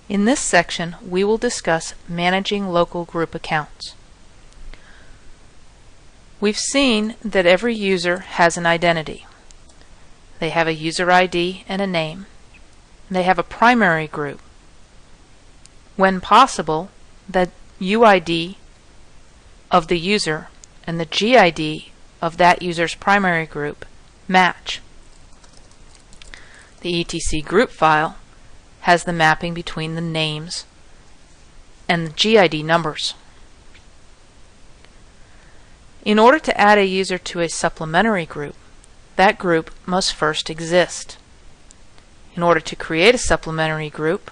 In this section, we will discuss managing local group accounts. We've seen that every user has an identity. They have a user ID and a name. They have a primary group. When possible, the UID of the user and the GID of that user's primary group match. The etc group file has the mapping between the names and the GID numbers. In order to add a user to a supplementary group, that group must first exist. In order to create a supplementary group,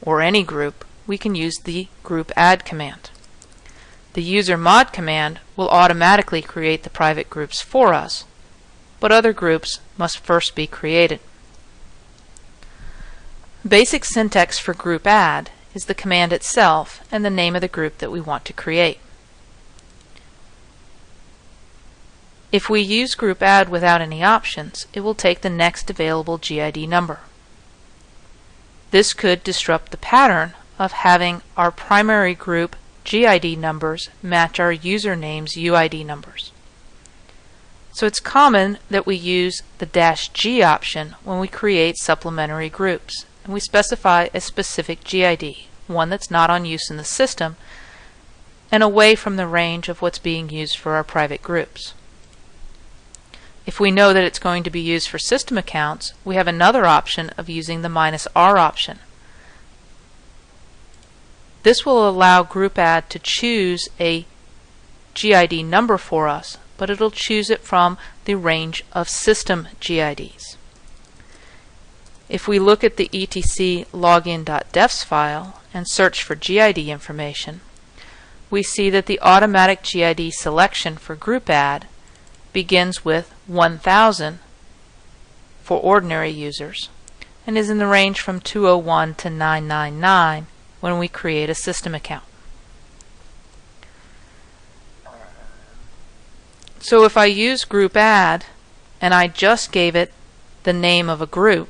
or any group, we can use the group add command. The user mod command will automatically create the private groups for us, but other groups must first be created. Basic syntax for group add is the command itself and the name of the group that we want to create. If we use group add without any options, it will take the next available GID number. This could disrupt the pattern of having our primary group GID numbers match our username's UID numbers. So it's common that we use the -G option when we create supplementary groups, and we specify a specific GID, one that's not on use in the system and away from the range of what's being used for our private groups. If we know that it's going to be used for system accounts, we have another option of using the -R option. This will allow group add to choose a GID number for us, but it'll choose it from the range of system GIDs. If we look at the etc login.defs file and search for GID information, we see that the automatic GID selection for group add begins with 1000 for ordinary users and is in the range from 201 to 999 when we create a system account. So if I use group add and I just gave it the name of a group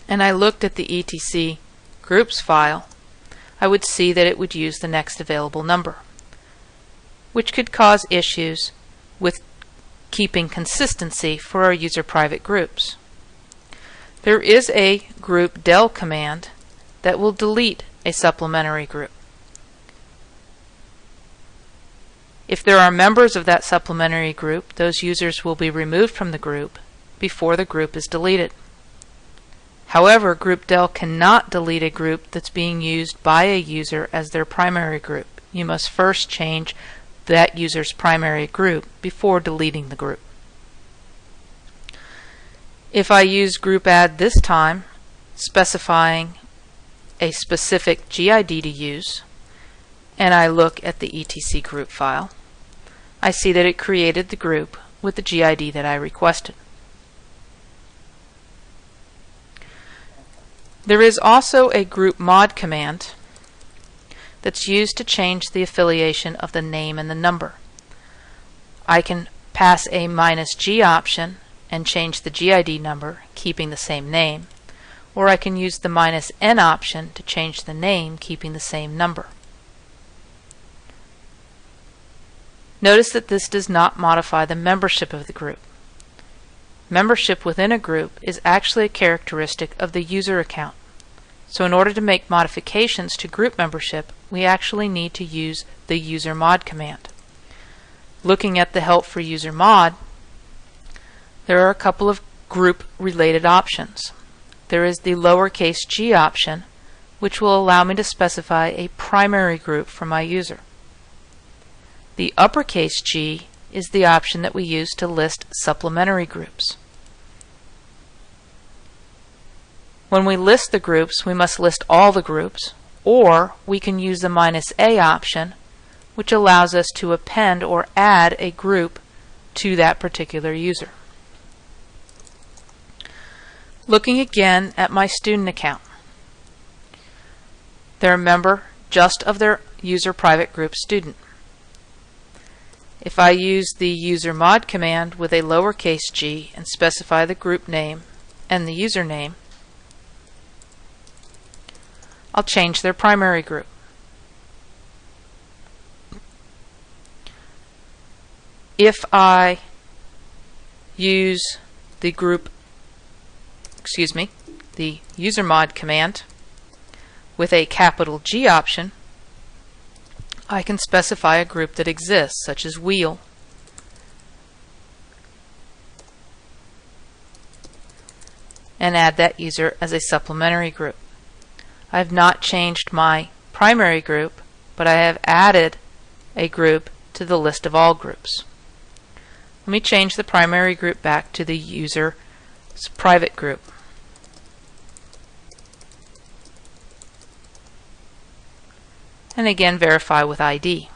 and I looked at the etc groups file, I would see that it would use the next available number, which could cause issues with keeping consistency for our user private groups. There is a group del command that will delete a supplementary group. If there are members of that supplementary group, those users will be removed from the group before the group is deleted. However, group del cannot delete a group that's being used by a user as their primary group. You must first change that user's primary group before deleting the group. If I use group add this time, specifying a specific GID to use, and I look at the etc group file, I see that it created the group with the GID that I requested. There is also a group mod command that's used to change the affiliation of the name and the number. I can pass a -G option and change the GID number, keeping the same name, or I can use the -N option to change the name, keeping the same number. Notice that this does not modify the membership of the group. Membership within a group is actually a characteristic of the user account. So in order to make modifications to group membership, we actually need to use the user mod command. Looking at the help for user mod, there are a couple of group related options. There is the lowercase g option, which will allow me to specify a primary group for my user. The uppercase G is the option that we use to list supplementary groups. When we list the groups, we must list all the groups, or we can use the -A option, which allows us to append or add a group to that particular user. Looking again at my student account, they're a member just of their user private group student. If I use the user mod command with a lowercase g and specify the group name and the username, I'll change their primary group. If I use the the user mod command with a capital G option, I can specify a group that exists, such as wheel. And add that user as a supplementary group. I have not changed my primary group, but I have added a group to the list of all groups. Let me change the primary group back to the user's private group. And again, verify with ID.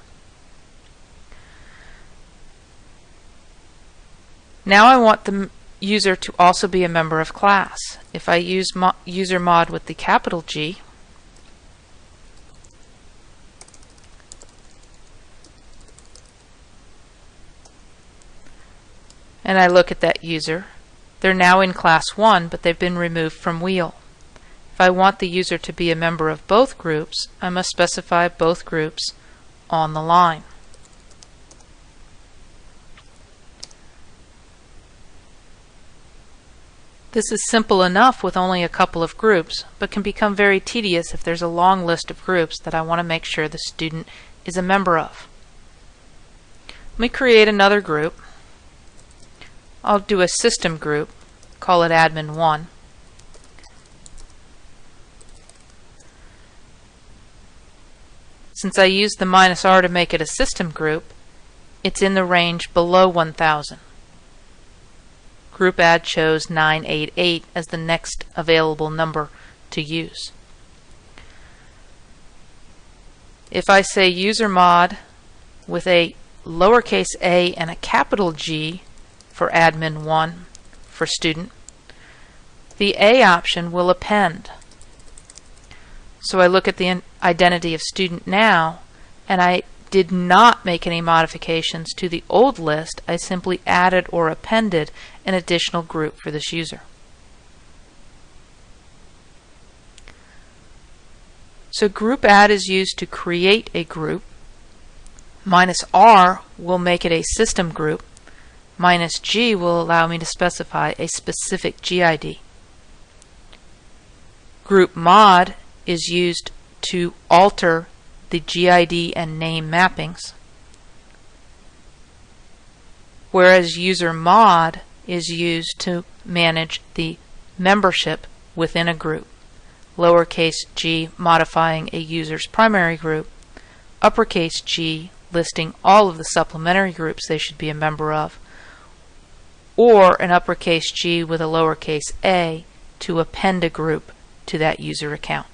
Now I want the user to also be a member of class. If I use user mod with the capital G, and I look at that user, they're now in class 1, but they've been removed from wheel. If I want the user to be a member of both groups, I must specify both groups on the line. This is simple enough with only a couple of groups, but can become very tedious if there's a long list of groups that I want to make sure the student is a member of. Let me create another group. I'll do a system group, call it admin 1. Since I used the -R to make it a system group, it's in the range below 1000. Group add chose 988 as the next available number to use. If I say user mod with a lowercase a and a capital G for admin 1 for student, the A option will append. So I look at the identity of student now, and I did not make any modifications to the old list. I simply added or appended an additional group for this user. So group add is used to create a group. -R will make it a system group. -G will allow me to specify a specific GID. Group mod is used to alter the GID and name mappings, whereas user mod is used to manage the membership within a group. Lowercase g modifying a user's primary group, uppercase G listing all of the supplementary groups they should be a member of, or an uppercase G with a lowercase a to append a group to that user account.